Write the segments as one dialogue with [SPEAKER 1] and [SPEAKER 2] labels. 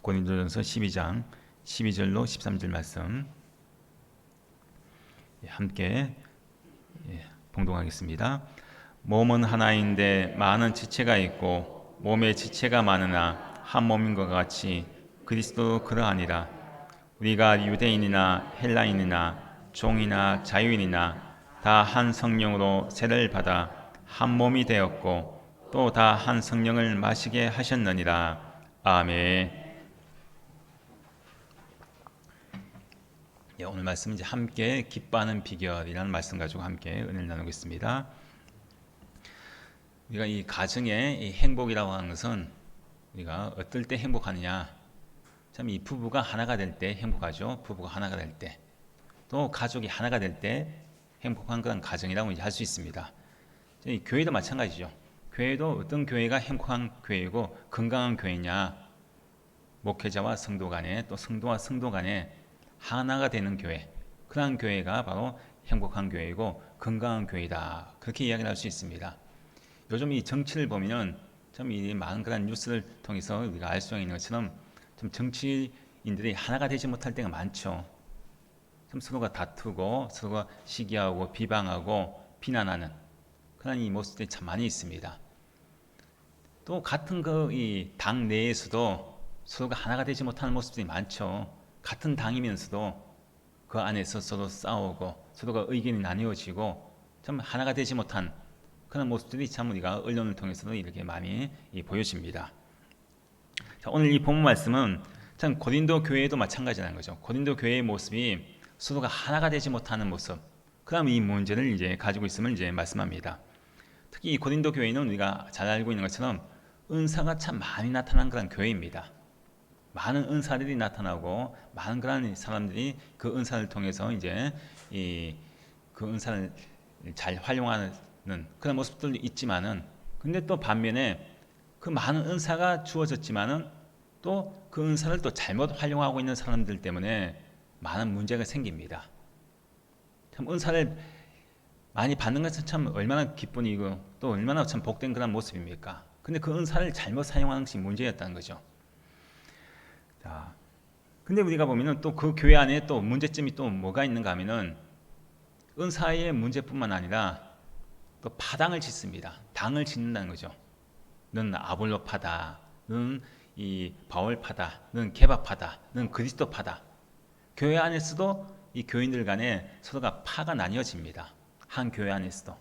[SPEAKER 1] 고린도전서 12장 12절로 13절 말씀 함께 봉독하겠습니다. 몸은 하나인데 많은 지체가 있고 몸에 지체가 많으나 한 몸인 것 같이 그리스도도 그러하니라. 우리가 유대인이나 헬라인이나 종이나 자유인이나 다 한 성령으로 세를 받아 한 몸이 되었고 또 다 한 성령을 마시게 하셨느니라. 아멘. 오늘 말씀은 이제 함께 기뻐하는 비결이라는 말씀 가지고 함께 은혜를 나누겠습니다. 우리가 이 가정의 이 행복이라고 하는 것은 우리가 어떨 때 행복하느냐? 참 이 부부가 하나가 될 때 행복하죠. 부부가 하나가 될 때, 또 가족이 하나가 될 때 행복한 그런 가정이라고 할 수 있습니다. 이 교회도 마찬가지죠. 교회도 어떤 교회가 행복한 교회이고 건강한 교회냐? 목회자와 성도 간에 또 성도와 성도 간에 하나가 되는 교회, 그러한 교회가 바로 행복한 교회이고 건강한 교회다, 그렇게 이야기를 할 수 있습니다. 요즘 이 정치를 보면 참 이 많은 그런 뉴스를 통해서 우리가 알 수 있는 것처럼 참 정치인들이 하나가 되지 못할 때가 많죠. 참 서로가 다투고 서로가 시기하고 비방하고 비난하는 그런 이 모습들이 참 많이 있습니다. 또 같은 그 이 당 내에서도 서로가 하나가 되지 못하는 모습들이 많죠. 같은 당이면서도 그 안에서 서로 싸우고 서로가 의견이 나뉘어지고 참 하나가 되지 못한 그런 모습들이 참 우리가 언론을 통해서도 이렇게 많이 보여집니다. 자, 오늘 이 본문 말씀은 참 고린도 교회도 마찬가지라는 거죠. 고린도 교회의 모습이 서로가 하나가 되지 못하는 모습, 그다음 이 문제를 이제 가지고 있음을 이제 말씀합니다. 특히 이 고린도 교회는 우리가 잘 알고 있는 것처럼 은사가 참 많이 나타난 그런 교회입니다. 많은 은사들이 나타나고 많은 그런 사람들이 그 은사를 통해서 이제 그 은사를 잘 활용하는 그런 모습들도 있지만은, 근데 또 반면에 그 많은 은사가 주어졌지만은 또 그 은사를 또 잘못 활용하고 있는 사람들 때문에 많은 문제가 생깁니다. 참 은사를 많이 받는 것은 참 얼마나 기쁜 일이고 또 얼마나 참 복된 그런 모습입니까? 근데 그 은사를 잘못 사용하는 것이 문제였다는 거죠. 자, 근데 우리가 보면은 또 그 교회 안에 또 문제점이 또 뭐가 있는가 하면은 은사의 문제뿐만 아니라 또 파당을 짓습니다. 당을 짓는다는 거죠. 넌 아볼로파다, 넌 이 바울파다, 넌 게바파다, 넌 그리스도파다. 교회 안에서도 이 교인들 간에 서로가 파가 나뉘어집니다. 한 교회 안에서도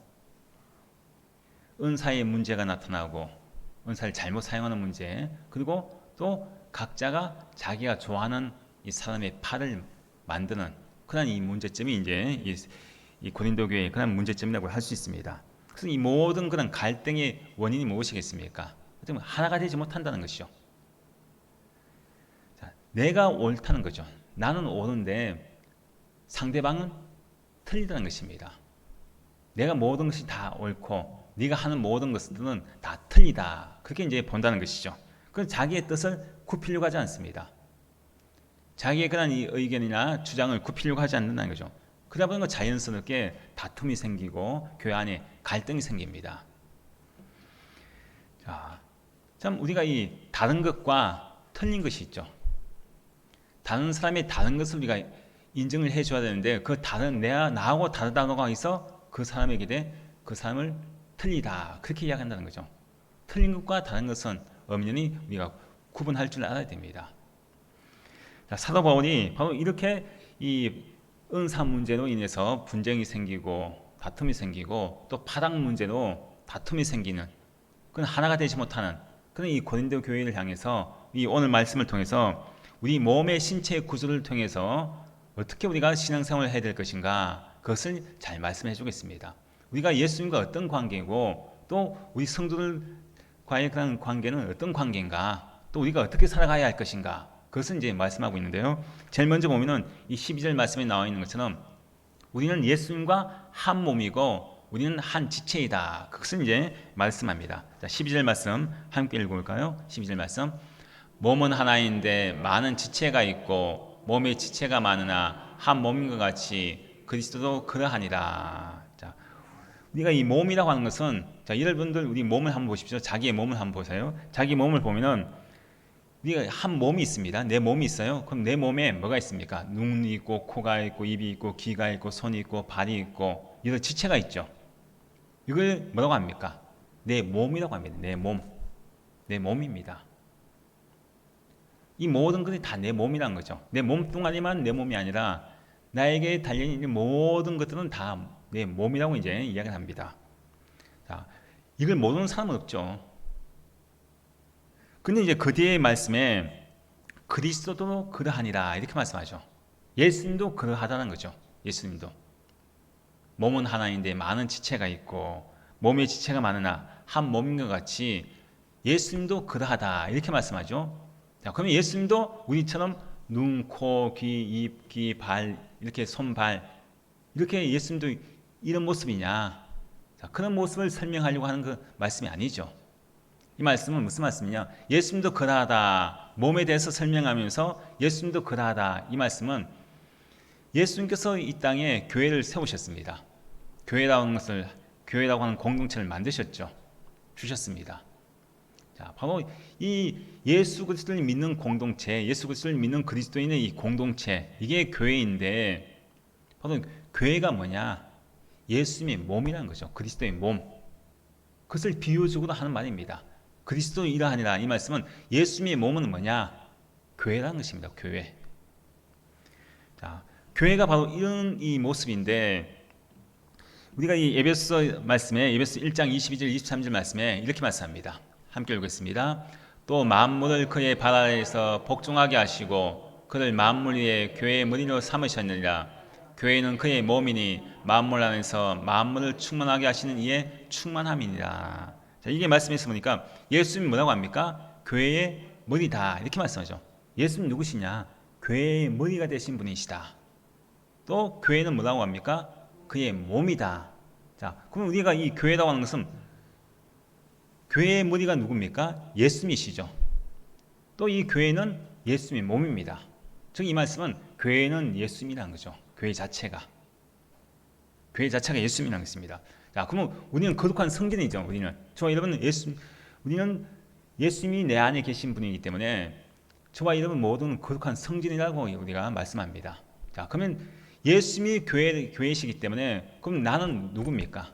[SPEAKER 1] 은사의 문제가 나타나고 은사를 잘못 사용하는 문제, 그리고 또 각자가 자기가 좋아하는 이 사람의 파를 만드는 그런 이 문제점이 이제 이 고린도 교회의 그런 문제점이라고 할 수 있습니다. 그래서 이 모든 그런 갈등의 원인이 무엇이겠습니까? 하나가 되지 못한다는 것이죠. 자, 내가 옳다는 거죠. 나는 옳은데 상대방은 틀리다는 것입니다. 내가 모든 것이 다 옳고 네가 하는 모든 것들은 다 틀리다, 그렇게 이제 본다는 것이죠. 그건 자기의 뜻을 굽히려고 하지 않습니다. 자기의 그런 이 의견이나 주장을 굽히려고 하지 않는다는 거죠. 그러다 보니까 자연스럽게 다툼이 생기고 교회 안에 갈등이 생깁니다. 자, 참 우리가 이 다른 것과 틀린 것이 있죠. 다른 사람의 다른 것을 우리가 인정을 해줘야 되는데 그 다른 나하고 다르다고가 있어 그 사람에게 그 사람을 틀리다, 그렇게 이야기한다는 거죠. 틀린 것과 다른 것은 엄연히 우리가 구분할 줄 알아야 됩니다. 자, 사도 바울이 바로 이렇게 이 은사 문제로 인해서 분쟁이 생기고 다툼이 생기고 또 파당 문제로 다툼이 생기는 그건 하나가 되지 못하는 그런 이 고린도 교회를 향해서 이 오늘 말씀을 통해서 우리 몸의 신체의 구조를 통해서 어떻게 우리가 신앙생활을 해야 될 것인가, 그것을 잘 말씀해 주겠습니다. 우리가 예수님과 어떤 관계고 또 우리 성도들과의 그런 관계는 어떤 관계인가, 또 우리가 어떻게 살아가야 할 것인가, 그것을 이제 말씀하고 있는데요. 제일 먼저 보면은 이 12절 말씀에 나와 있는 것처럼 우리는 예수님과 한 몸이고 우리는 한 지체이다, 그것을 이제 말씀합니다. 자, 12절 말씀 함께 읽어볼까요? 12절 말씀. 몸은 하나인데 많은 지체가 있고 몸의 지체가 많으나 한 몸인 것 같이 그리스도도 그러하니라. 자, 우리가 이 몸이라고 하는 것은, 자, 여러분들 우리 몸을 한번 보십시오. 자기의 몸을 한번 보세요. 자기 몸을 보면은 우리가 한 몸이 있습니다. 내 몸이 있어요. 그럼 내 몸에 뭐가 있습니까? 눈이 있고 코가 있고 입이 있고 귀가 있고 손이 있고 발이 있고 이런 지체가 있죠. 이걸 뭐라고 합니까? 내 몸이라고 합니다. 내 몸. 내 몸입니다. 이 모든 것이 다 내 몸이라는 거죠. 내 몸뚱아리만 내 몸이 아니라 나에게 달려있는 모든 것들은 다 내 몸이라고 이제 이야기를 합니다. 자, 이걸 모르는 사람은 없죠. 근데 이제 그 뒤에 말씀에 그리스도도 그러하니라 이렇게 말씀하죠. 예수님도 그러하다는 거죠. 예수님도 몸은 하나인데 많은 지체가 있고 몸의 지체가 많으나 한 몸인 것 같이 예수님도 그러하다 이렇게 말씀하죠. 자, 그러면 예수님도 우리처럼 눈, 코, 귀, 입, 귀, 발 이렇게 손, 발 이렇게 예수님도 이런 모습이냐? 자, 그런 모습을 설명하려고 하는 그 말씀이 아니죠. 이 말씀은 무슨 말씀이냐? 예수님도 그러하다. 몸에 대해서 설명하면서 예수님도 그러하다. 이 말씀은 예수님께서 이 땅에 교회를 세우셨습니다. 교회라고 하는 공동체를 만드셨죠. 주셨습니다. 자, 바로 이 예수 그리스도를 믿는 공동체, 예수 그리스도를 믿는 그리스도인의 이 공동체, 이게 교회인데 바로 교회가 뭐냐? 예수님의 몸이라는 거죠. 그리스도의 몸. 그것을 비유적으로 하는 말입니다. 그리스도 이러하니라 이 말씀은 예수님의 몸은 뭐냐? 교회라는 것입니다. 교회. 자, 교회가 바로 이런 이 모습인데 우리가 이 에베소 말씀에 에베소 1장 22절 23절 말씀에 이렇게 말씀합니다. 함께 읽겠습니다. 또 만물을 그의 발 아래에서 복종하게 하시고 그를 만물 위에 교회의 머리로 삼으셨느니라. 교회는 그의 몸이니 만물 안에서 만물을 충만하게 하시는 이의 충만함이니라. 자, 이게 말씀에서 보니까 예수님이 뭐라고 합니까? 교회의 머리다 이렇게 말씀하죠. 예수님 누구시냐? 교회의 머리가 되신 분이시다. 또 교회는 뭐라고 합니까? 그의 몸이다. 자, 그럼 우리가 이 교회라고 하는 것은 교회의 머리가 누굽니까? 예수님이시죠. 또 이 교회는 예수님의 몸입니다. 즉 이 말씀은 교회는 예수님이라는 거죠. 교회 자체가 예수님이라는 것입니다. 자, 그러면 우리는 거룩한 성전이죠. 저와 여러분은 우리는 예수님이 내 안에 계신 분이기 때문에 저와 여러분 모두는 거룩한 성전이라고 우리가 말씀합니다. 자, 그러면 예수님이 교회이시기 때문에 그럼 나는 누굽니까?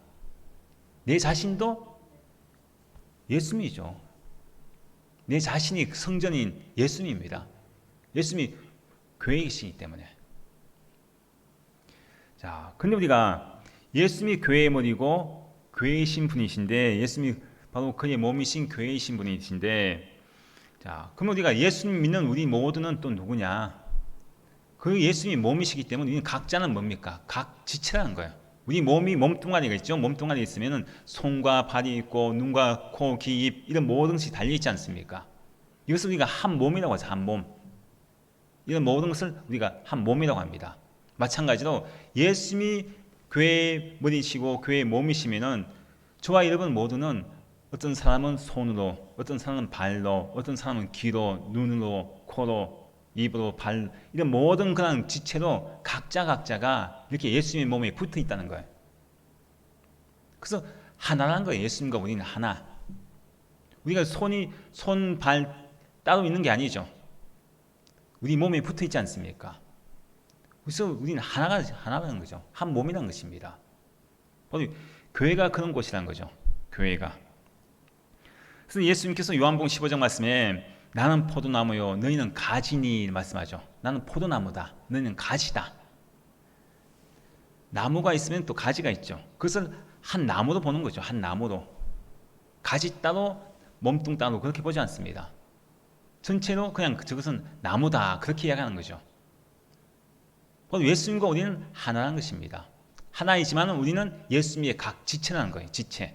[SPEAKER 1] 내 자신도 예수님이죠. 내 자신이 성전인 예수님입니다. 예수님이 교회이시기 때문에. 자, 근데 우리가 예수님이 교회의 머리고 교회이신 분이신데 예수님이 바로 그의 몸이신 교회이신 분이신데 자, 그럼 우리가 예수님 믿는 우리 모두는 또 누구냐? 그 예수님이 몸이시기 때문에 우리는 각자는 뭡니까? 각 지체라는 거예요. 우리 몸이 몸뚱아리가 있죠. 몸뚱아리 있으면은 손과 발이 있고 눈과 코, 귀, 입 이런 모든 것이 달려 있지 않습니까? 이것을 우리가 한 몸이라고 하죠. 한 몸. 이런 모든 것을 우리가 한 몸이라고 합니다. 마찬가지로 예수님이 교회의 머리시고 교회의 몸이시면은 저와 여러분 모두는 어떤 사람은 손으로, 어떤 사람은 발로, 어떤 사람은 귀로, 눈으로, 코로, 입으로, 발 이런 모든 그런 지체로 각자가 이렇게 예수님의 몸에 붙어 있다는 거예요. 그래서 하나라는 거예요. 예수님과 우리는 하나. 우리가 손, 발 따로 있는 게 아니죠. 우리 몸에 붙어 있지 않습니까? 그래서 우리는 하나라는 거죠. 한 몸이라는 것입니다. 교회가 그런 곳이라는 거죠. 교회가. 그래서 예수님께서 요한복음 15장 말씀에 나는 포도나무요 너희는 가지니 말씀하죠. 나는 포도나무다. 너희는 가지다. 나무가 있으면 또 가지가 있죠. 그것을 한 나무로 보는 거죠. 한 나무로. 가지 따로 몸뚱 따로 그렇게 보지 않습니다. 전체로 그냥 저것은 나무다 그렇게 이야기하는 거죠. 예수님과 우리는 하나라는 것입니다. 하나이지만 우리는 예수님의 각 지체라는 거예요. 지체.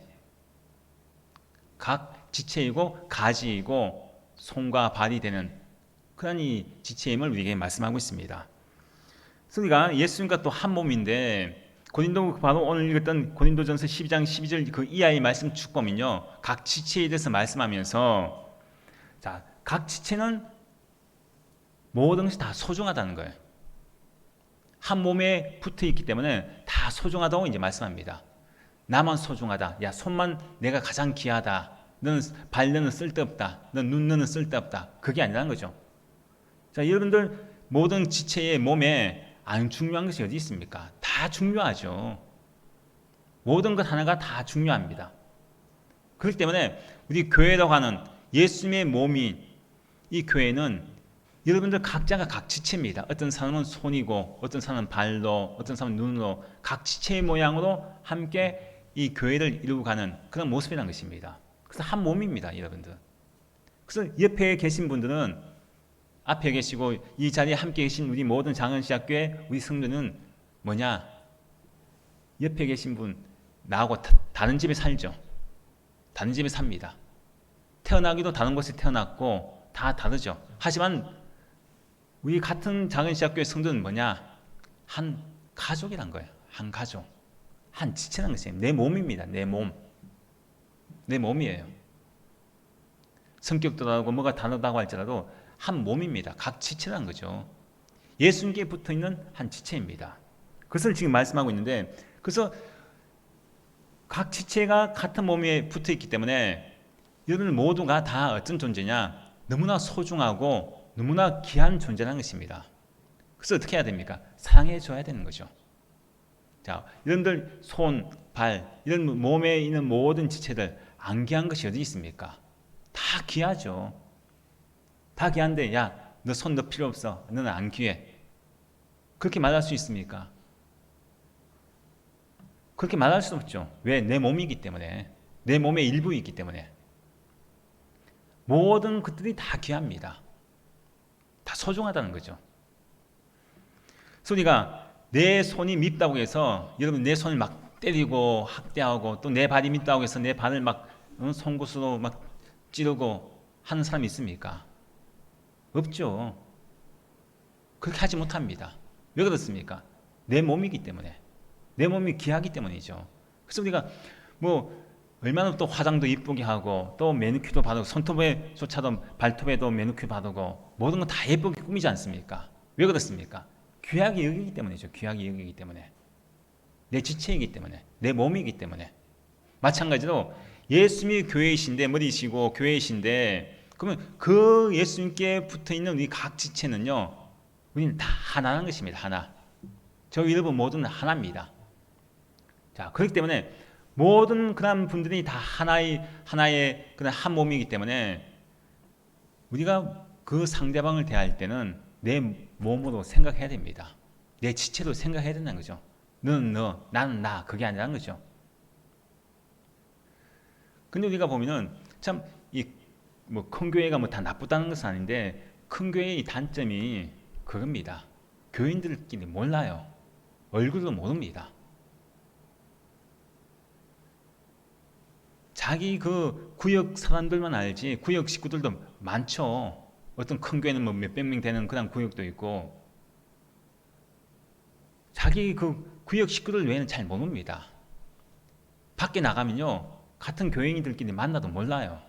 [SPEAKER 1] 각 지체이고 가지이고 손과 발이 되는 그런 이 지체임을 우리에게 말씀하고 있습니다. 그래서 우리가 예수님과 또 한 몸인데 바로 오늘 읽었던 고린도전서 12장 12절 그 이하의 말씀 쭉 보면요. 각 지체에 대해서 말씀하면서 자, 각 지체는 모든 것이 다 소중하다는 거예요. 한 몸에 붙어 있기 때문에 다 소중하다고 이제 말씀합니다. 나만 소중하다. 야, 손만 내가 가장 귀하다. 너는 발, 너는 쓸데없다. 너 눈, 너는 쓸데없다. 그게 아니라는 거죠. 자, 여러분들 모든 지체의 몸에 안 중요한 것이 어디 있습니까? 다 중요하죠. 모든 것 하나가 다 중요합니다. 그렇기 때문에 우리 교회라고 하는 예수님의 몸인 이 교회는 여러분들 각자가 각 지체입니다. 어떤 사람은 손이고 어떤 사람은 발로 어떤 사람은 눈으로 각 지체의 모양으로 함께 이 교회를 이루고 가는 그런 모습이라는 것입니다. 그래서 한 몸입니다, 여러분들. 그래서 옆에 계신 분들은 앞에 계시고 이 자리에 함께 계신 우리 모든 장은시학교의 우리 성도는 뭐냐? 옆에 계신 분 나하고 다른 집에 살죠. 다른 집에 삽니다. 태어나기도 다른 곳에 태어났고 다 다르죠. 하지만 우리 같은 장은시학교의 성도는 뭐냐? 한 가족이란 거예요. 한 가족. 한 지체라는 것이에요. 내 몸입니다. 내 몸. 내 몸이에요. 성격도 다르고 뭐가 다르다고 할지라도 한 몸입니다. 각 지체라는 거죠. 예수님께 붙어있는 한 지체입니다. 그것을 지금 말씀하고 있는데 그래서 각 지체가 같은 몸에 붙어있기 때문에 여러분 모두가 다 어떤 존재냐? 너무나 소중하고 너무나 귀한 존재라는 것입니다. 그래서 어떻게 해야 됩니까? 사랑해 줘야 되는 거죠. 자, 여러분들 손, 발, 이런 몸에 있는 모든 지체들 안 귀한 것이 어디 있습니까? 다 귀하죠. 다 귀한데 야, 너 손 너 필요 없어. 너는 안 귀해. 그렇게 말할 수 있습니까? 그렇게 말할 수 없죠. 왜? 내 몸이기 때문에. 내 몸의 일부이기 때문에. 모든 것들이 다 귀합니다. 다 소중하다는 거죠. 그래서 우리가 내 손이 밉다고 해서 여러분 내 손을 막 때리고 학대하고 또 내 발이 밉다고 해서 내 발을 막 송곳으로 막 찌르고 하는 사람이 있습니까? 없죠. 그렇게 하지 못합니다. 왜 그렇습니까? 내 몸이기 때문에. 내 몸이 귀하기 때문이죠. 그래서 우리가 뭐 얼마나 또 화장도 이쁘게 하고 또 매니큐도 바르고 손톱에조차도 발톱에도 매니큐 바르고 모든 건 다 예쁘게 꾸미지 않습니까? 왜 그렇습니까? 귀하게 여기기 때문이죠. 귀하게 여기기 때문에. 내 지체이기 때문에. 내 몸이기 때문에. 마찬가지로 예수님이 교회이신데 머리시고 교회이신데 그러면 그 예수님께 붙어있는 우리 각 지체는요. 우리는 다 하나라는 것입니다. 하나. 저 여러분 모두는 하나입니다. 자, 그렇기 때문에 모든 그런 분들이 다 하나의 그런 한 몸이기 때문에 우리가 그 상대방을 대할 때는 내 몸으로 생각해야 됩니다. 내 지체로 생각해야 된다는 거죠. 너는 너, 나는 나, 그게 아니라는 거죠. 근데 우리가 보면은 참 이 뭐 큰 교회가 뭐 다 나쁘다는 것은 아닌데 큰 교회의 단점이 그겁니다. 교인들끼리 몰라요. 얼굴도 모릅니다. 자기 그 구역 사람들만 알지 구역 식구들도 많죠. 어떤 큰 교회는 뭐 몇백 명 되는 그런 구역도 있고 자기 그 구역 식구들 외에는 잘 모릅니다. 밖에 나가면요 같은 교인들끼리 만나도 몰라요.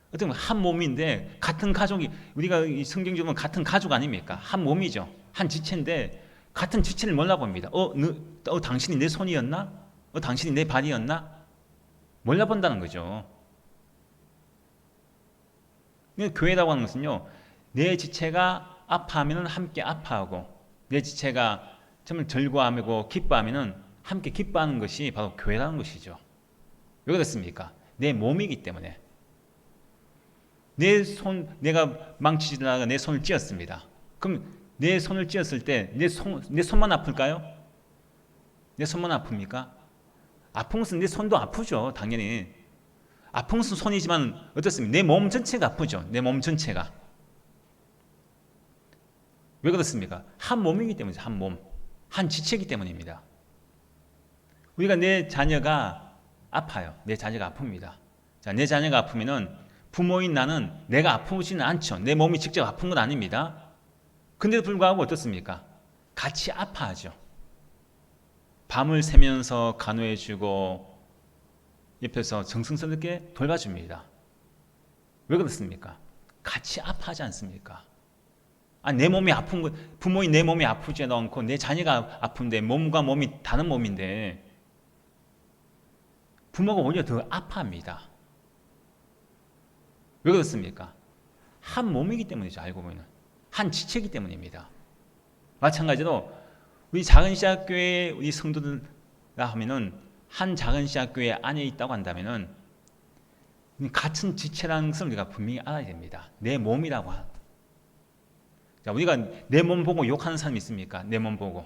[SPEAKER 1] 어떻게 보면 한 몸인데 같은 가족이 우리가 성경적으로 보면 같은 가족 아닙니까? 한 몸이죠. 한 지체인데 같은 지체를 몰라봅니다. 당신이 내 손이었나? 당신이 내 발이었나? 몰라본다는 거죠. 교회라고 하는 것은요, 내 지체가 아파하면 함께 아파하고, 내 지체가 정말 즐거워하고 기뻐하면 함께 기뻐하는 것이 바로 교회라는 것이죠. 왜 그렇습니까? 내 몸이기 때문에. 내가 망치질하다가 내 손을 찧었습니다. 그럼 내 손을 찧었을 때 내 손만 아플까요? 내 손만 아픕니까? 아픈 것은 내 손도 아프죠. 당연히. 아픈 것은 손이지만 어떻습니까? 내 몸 전체가 아프죠. 내 몸 전체가. 왜 그렇습니까? 한 몸이기 때문이죠. 한 몸. 한 지체이기 때문입니다. 우리가 내 자녀가 아파요. 내 자녀가 아픕니다. 자, 내 자녀가 아프면은 부모인 나는 내가 아프지는 않죠. 내 몸이 직접 아픈 건 아닙니다. 근데도 불구하고 어떻습니까? 같이 아파하죠. 밤을 새면서 간호해주고 옆에서 정성스럽게 돌봐줍니다. 왜 그렇습니까? 같이 아파하지 않습니까? 내 몸이 아픈 거, 부모인 내 몸이 아프지도 않고 내 자녀가 아픈데 몸과 몸이 다른 몸인데 부모가 오히려 더 아파합니다. 왜 그렇습니까? 한 몸이기 때문이죠. 알고 보면 한 지체이기 때문입니다. 마찬가지로 우리 작은 씨앗교회 우리 성도들라 하면은 한 작은 씨앗교회 안에 있다고 한다면은 같은 지체라는 것을 우리가 분명히 알아야 됩니다. 내 몸이라고. 자, 우리가 내 몸 보고 욕하는 사람이 있습니까? 내 몸 보고.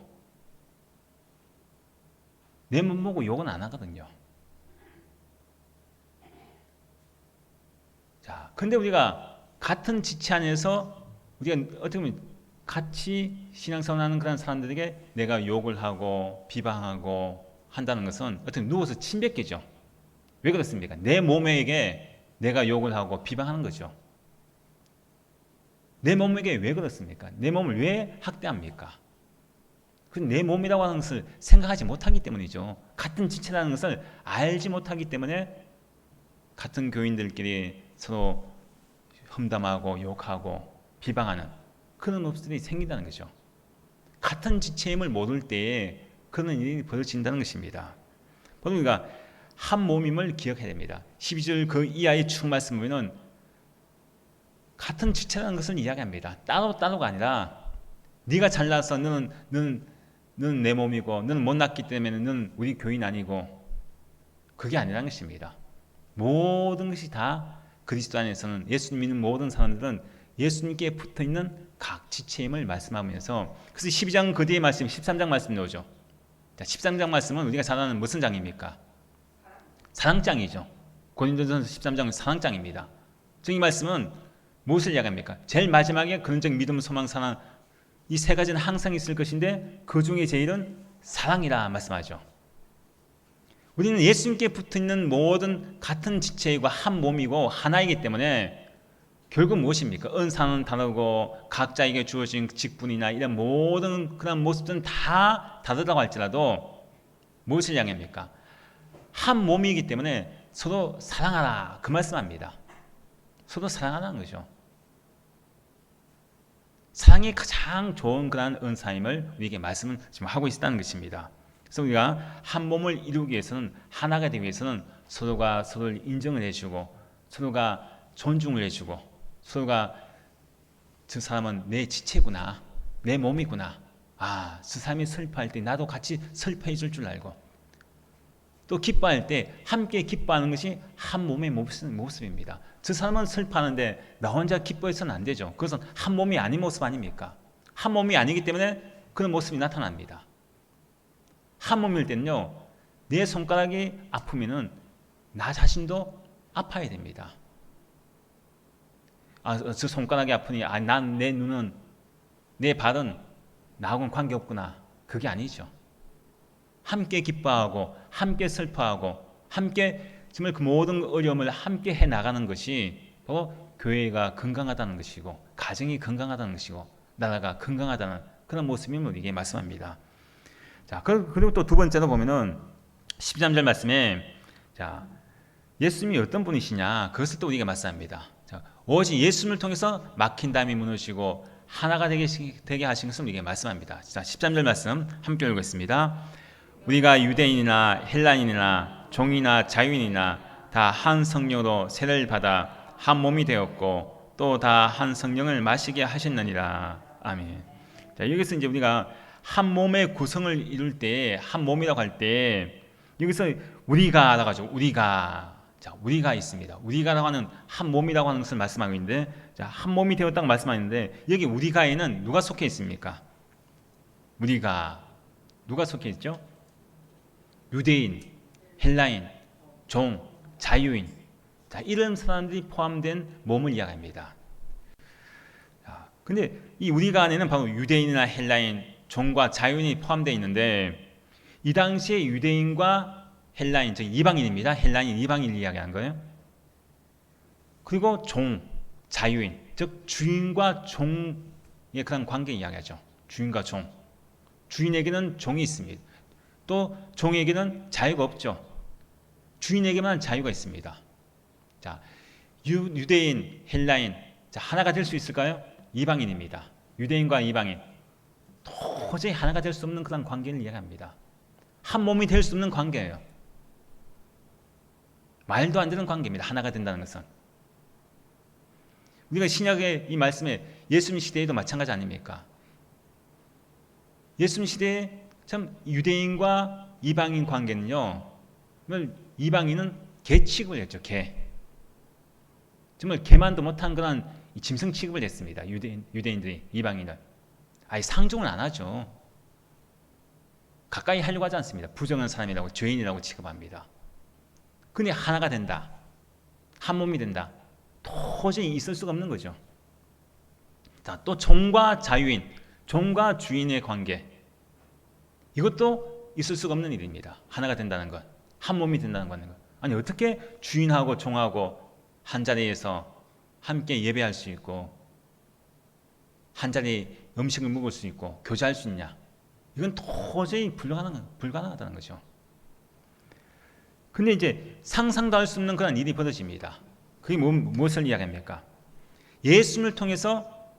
[SPEAKER 1] 내 몸 보고 욕은 안 하거든요. 자, 근데 우리가 같은 지체 안에서 우리가 어떻게 보면 같이 신앙생활하는 그런 사람들에게 내가 욕을 하고 비방하고 한다는 것은 어떻게 누워서 침뱉기죠. 왜 그렇습니까? 내 몸에게 내가 욕을 하고 비방하는 거죠. 내 몸에게 왜 그렇습니까? 내 몸을 왜 학대합니까? 내 몸이라고 하는 것을 생각하지 못하기 때문이죠. 같은 지체라는 것을 알지 못하기 때문에 같은 교인들끼리 서로 험담하고 욕하고 비방하는 그런 모습들이 생긴다는 거죠. 같은 지체임을 모를 때에 그런 일이 벌어진다는 것입니다. 그러니까 한 몸임을 기억해야 됩니다. 12절 그 이하의 쭉 말씀 보면 같은 지체라는 것을 이야기합니다. 따로가 아니라 네가 잘나서 너는 내 몸이고 너는 못났기 때문에 너는 우리 교인 아니고 그게 아니라는 것입니다. 모든 것이 다 그리스도 안에서는 예수님 믿는 모든 사람들은 예수님께 붙어있는 각 지체임을 말씀하면서 그래서 12장 그 뒤에 말씀 13장 말씀 나오죠. 자, 13장 말씀은 우리가 잘 아는 무슨 장입니까? 사랑장이죠. 고린도전서 13장은 사랑장입니다. 이 말씀은 무엇을 이야기합니까? 제일 마지막에 근원적 믿음, 소망, 사랑 이 세 가지는 항상 있을 것인데 그 중에 제일은 사랑이라 말씀하죠. 우리는 예수님께 붙어있는 모든 같은 지체이고 한 몸이고 하나이기 때문에 결국 무엇입니까? 은사는 다르고 각자에게 주어진 직분이나 이런 모든 그런 모습들은 다 다르다고 할지라도 무엇을 이야기합니까? 한 몸이기 때문에 서로 사랑하라 그 말씀합니다. 서로 사랑하라는 거죠. 사랑이 가장 좋은 그런 은사임을 우리에게 말씀을 지금 하고 있다는 것입니다. 그래서 우리가 한 몸을 이루기 위해서는 하나가 되기 위해서는 서로가 서로를 인정을 해주고 서로가 존중을 해주고 서로가 저 사람은 내 지체구나 내 몸이구나 아, 저 사람이 슬퍼할 때 나도 같이 슬퍼해 줄 줄 알고 또 기뻐할 때 함께 기뻐하는 것이 한 몸의 모습입니다. 저 사람은 슬퍼하는데 나 혼자 기뻐해서는 안 되죠. 그것은 한 몸이 아닌 모습 아닙니까? 한 몸이 아니기 때문에 그런 모습이 나타납니다. 한 몸일 때는요, 내 손가락이 아프면은 나 자신도 아파야 됩니다. 아, 저 손가락이 아프니, 아, 내 눈은, 내 발은 나하고는 관계없구나. 그게 아니죠. 함께 기뻐하고, 함께 슬퍼하고, 함께 정말 그 모든 어려움을 함께 해 나가는 것이 바로 교회가 건강하다는 것이고, 가정이 건강하다는 것이고, 나라가 건강하다는 그런 모습임을 이게 말씀합니다. 자, 그리고 또 두 번째로 보면은 13절 말씀에 자, 예수님이 어떤 분이시냐 그것을 또 우리가 말씀합니다. 자, 오직 예수님을 통해서 막힌 담이 무너지고 하나가 되게 하신 것을 우리에게 말씀합니다. 자, 13절 말씀 함께 읽겠습니다. 우리가 유대인이나 헬라인이나 종이나 자유인이나 다 한 성령으로 세례를 받아 한 몸이 되었고 또 다 한 성령을 마시게 하셨느니라. 아멘. 자, 여기서 이제 우리가 한 몸의 구성을 이룰 때 한 몸이라고 할 때 여기서 우리가라고 하죠. 우리가 있습니다. 우리가라고 하는 한 몸이라고 하는 것을 말씀하고 있는데 자, 한 몸이 되었다고 말씀하는데 여기 우리가에는 누가 속해 있습니까? 우리가 누가 속해 있죠? 유대인, 헬라인, 종, 자유인 자, 이런 사람들이 포함된 몸을 이야기합니다. 자, 근데 이 우리가 안에는 바로 유대인이나 헬라인, 종과 자유인이 포함되어 있는데 이 당시에 유대인과 헬라인, 즉 이방인입니다. 헬라인, 이방인을 이야기하는 거예요. 그리고 종, 자유인, 즉 주인과 종의 그런 관계 이야기하죠. 주인과 종. 주인에게는 종이 있습니다. 또 종에게는 자유가 없죠. 주인에게만 자유가 있습니다. 자, 유대인, 헬라인, 자, 하나가 될 수 있을까요? 이방인입니다. 유대인과 이방인. 도저히 하나가 될 수 없는 그런 관계를 이야기합니다. 한 몸이 될 수 없는 관계예요. 말도 안 되는 관계입니다. 하나가 된다는 것은. 우리가 신약의 이 말씀에 예수님 시대에도 마찬가지 아닙니까? 예수님 시대에 참 유대인과 이방인 관계는요, 이방인은 개 취급을 했죠. 개. 정말 개만도 못한 그런 짐승 취급을 했습니다. 유대인들이, 이방인을. 아예 상종을 안 하죠. 가까이 하려고 하지 않습니다. 부정한 사람이라고, 죄인이라고 취급합니다. 근데 하나가 된다. 한 몸이 된다. 도저히 있을 수가 없는 거죠. 자, 또 종과 자유인, 종과 주인의 관계. 이것도 있을 수가 없는 일입니다. 하나가 된다는 것, 한 몸이 된다는 것. 아니, 어떻게 주인하고 종하고 한 자리에서 함께 예배할 수 있고 한 자리 음식을 먹을 수 있고 교제할 수 있냐? 이건 도저히 불가능하다는 거죠. 근데 이제 상상도 할 수 없는 그런 일이 벌어집니다. 그게 무엇을 이야기합니까? 예수님을 통해서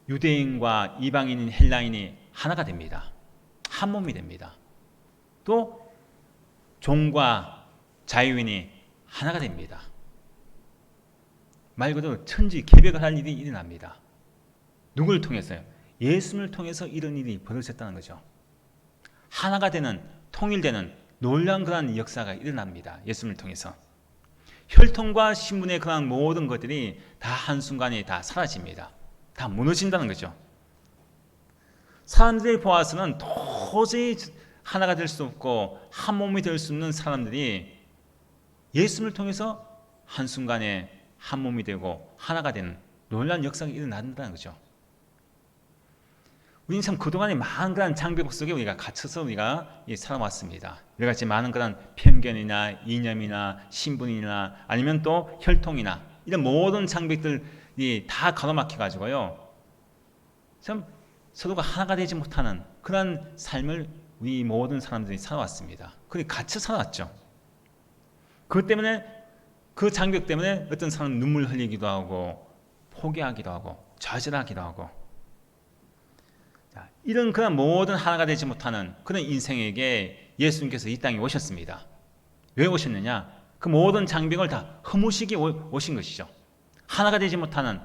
[SPEAKER 1] 유대인과 이방인인 헬라인이 하나가 됩니다. 한 몸이 됩니다. 또 종과 자유인이 하나가 됩니다. 말 그대로 천지 개벽을 할 일이 일어납니다. 누구를 통해서요? 예수님을 통해서 이런 일이 벌어졌다는 거죠. 하나가 되는, 통일되는 놀라운 그런 역사가 일어납니다. 예수님을 통해서. 혈통과 신분의 그런 모든 것들이 다 한순간에 다 사라집니다. 다 무너진다는 거죠. 사람들이 보아서는 도저히 하나가 될 수 없고 한 몸이 될 수 없는 사람들이 예수님을 통해서 한순간에 한 몸이 되고 하나가 되는 놀라운 역사가 일어난다는 거죠. 우리는 참 그동안에 많은 그런 장벽 속에 우리가 갇혀서 우리가 살아왔습니다. 여러 가지 많은 그런 편견이나 이념이나 신분이나 아니면 또 혈통이나 이런 모든 장벽들이 다 가로막혀 가지고요. 참 서로가 하나가 되지 못하는 그런 삶을 우리 모든 사람들이 살아왔습니다. 그렇게 갇혀 살아왔죠. 그것 때문에 그 장벽 때문에 어떤 사람은 눈물 흘리기도 하고 포기하기도 하고 좌절하기도 하고 이런 그런 모든 하나가 되지 못하는 그런 인생에게 예수님께서 이 땅에 오셨습니다. 왜 오셨느냐? 그 모든 장벽을 다 허무시기 오신 것이죠. 하나가 되지 못하는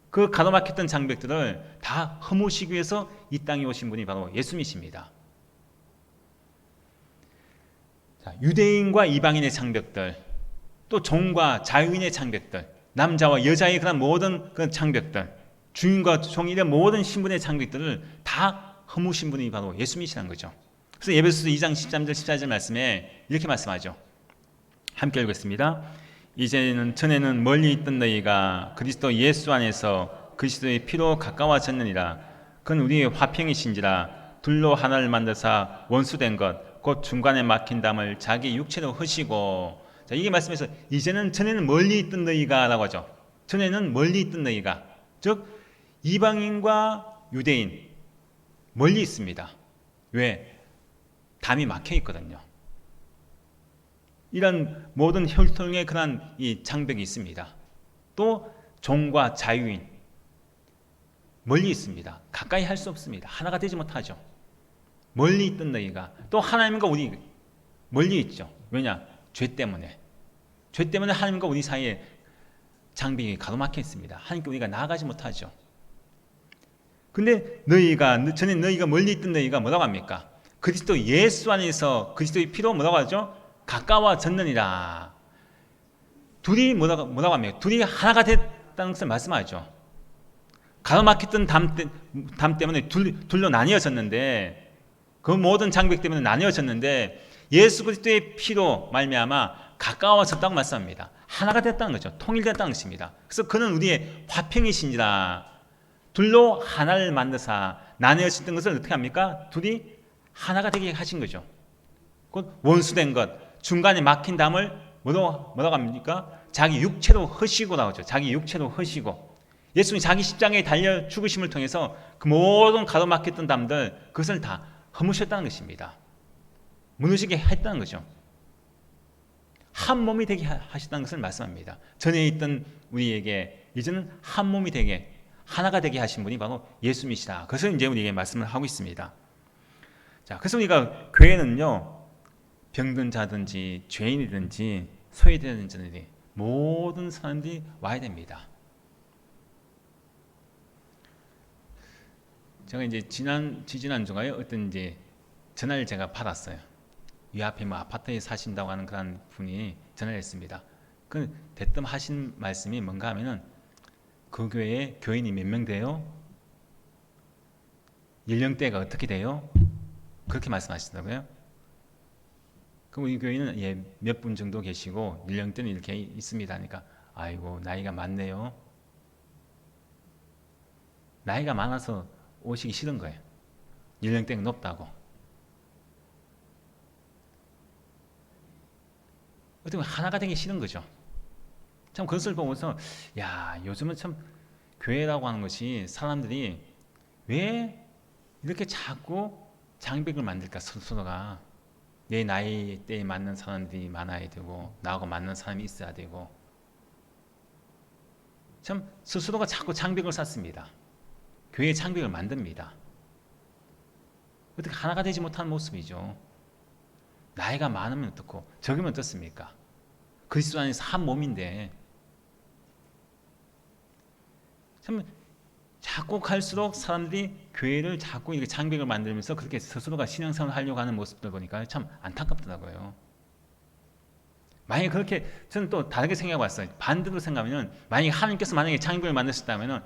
[SPEAKER 1] 그 가로막혔던 장벽들을 다 허무시기 위해서 이 땅에 오신 분이 바로 예수님이십니다. 자, 유대인과 이방인의 장벽들, 또 종과 자유인의 장벽들, 남자와 여자의 그런 모든 그런 장벽들, 주인과 종 이런 모든 신분의 장벽들을 다 허무신 분이 바로 예수님이시라는 거죠. 그래서 에베소서 2장 13절 14절 말씀에 이렇게 말씀하죠. 함께 읽겠습니다. 이제는 전에는 멀리 있던 너희가 그리스도 예수 안에서 그리스도의 피로 가까워졌느니라. 그건 우리의 화평이신지라. 둘로 하나를 만드사 원수된 것 곧 중간에 막힌 담을 자기 육체로 허시고. 자, 이게 말씀에서 이제는 전에는 멀리 있던 너희가 라고 하죠. 전에는 멀리 있던 너희가, 즉 이방인과 유대인 멀리 있습니다. 왜? 담이 막혀 있거든요. 이런 모든 혈통의 그런 이 장벽이 있습니다. 또 종과 자유인 멀리 있습니다. 가까이 할 수 없습니다. 하나가 되지 못하죠. 멀리 있던 너희가, 또 하나님과 우리 멀리 있죠. 왜냐? 죄 때문에 하나님과 우리 사이에 장벽이 가로막혀 있습니다. 하나님께 우리가 나아가지 못하죠. 근데 전에 너희가 멀리 있던 너희가 뭐라고 합니까? 그리스도 예수 안에서 그리스도의 피로 뭐라고 하죠? 가까워졌느니라. 둘이 뭐라고 합니까? 둘이 하나가 됐다는 것을 말씀하죠. 가로막혔던 담 때문에 둘로 나뉘어졌는데, 그 모든 장벽 때문에 나뉘어졌는데 예수 그리스도의 피로 말미암아 가까워졌다고 말씀합니다. 하나가 됐다는 거죠. 통일됐다는 것입니다. 그래서 그는 우리의 화평이신지라. 둘로 하나를 만드사 나뉘어졌던 것을 어떻게 합니까? 둘이 하나가 되게 하신 거죠. 곧 원수된 것, 중간에 막힌 담을 뭐라고 합니까? 자기 육체로 허시고 나오죠. 자기 육체로 허시고. 예수님이 자기 십자가에 달려 죽으심을 통해서 그 모든 가로막혔던 담들, 그것을 다 허무셨다는 것입니다. 무너지게 했다는 거죠. 한 몸이 되게 하셨다는 것을 말씀합니다. 전에 있던 우리에게 이제는 한 몸이 되게, 하나가 되게 하신 분이 바로 예수님이시다. 그래서 이제 우리에게 말씀을 하고 있습니다. 자, 그래서 우리가 교회는요, 병든 자든지 죄인이든지 소외되는 자들이 모든 사람들이 와야 됩니다. 제가 이제 지지난주가요 어떤 이제 전화를 제가 받았어요. 이 앞에 뭐 아파트에 사신다고 하는 그런 분이 전화를 했습니다. 그 대뜸 하신 말씀이 뭔가 하면은 그 교회에 교인이 몇 명 돼요? 연령대가 어떻게 돼요? 그렇게 말씀하시더라고요. 그럼 이 교회는 예, 몇 분 정도 계시고 연령대는 이렇게 있습니다 하니까 아이고 나이가 많네요. 나이가 많아서 오시기 싫은 거예요. 연령대가 높다고. 어떻게 보면 하나가 되기 싫은 거죠. 참 그것을 보면서 야 요즘은 참 교회라고 하는 것이 사람들이 왜 이렇게 자꾸 장벽을 만들까 서로가 내 나이대에 맞는 사람들이 많아야 되고 나하고 맞는 사람이 있어야 되고 참 스스로가 자꾸 장벽을 쌓습니다. 교회의 장벽을 만듭니다. 어떻게 하나가 되지 못하는 모습이죠. 나이가 많으면 어떻고 적으면 어떻습니까? 그리스도 안에서 한 몸인데 참 자꾸 갈수록 사람들이 교회를 자꾸 이렇게 장벽을 만들면서 그렇게 스스로가 신앙생활을 하려고 하는 모습들 보니까 참 안타깝더라고요. 만약에 그렇게 저는 또 다르게 생각해 봤어요. 반대로 생각하면 만약에 하나님께서 만약에 장벽을 만드셨다면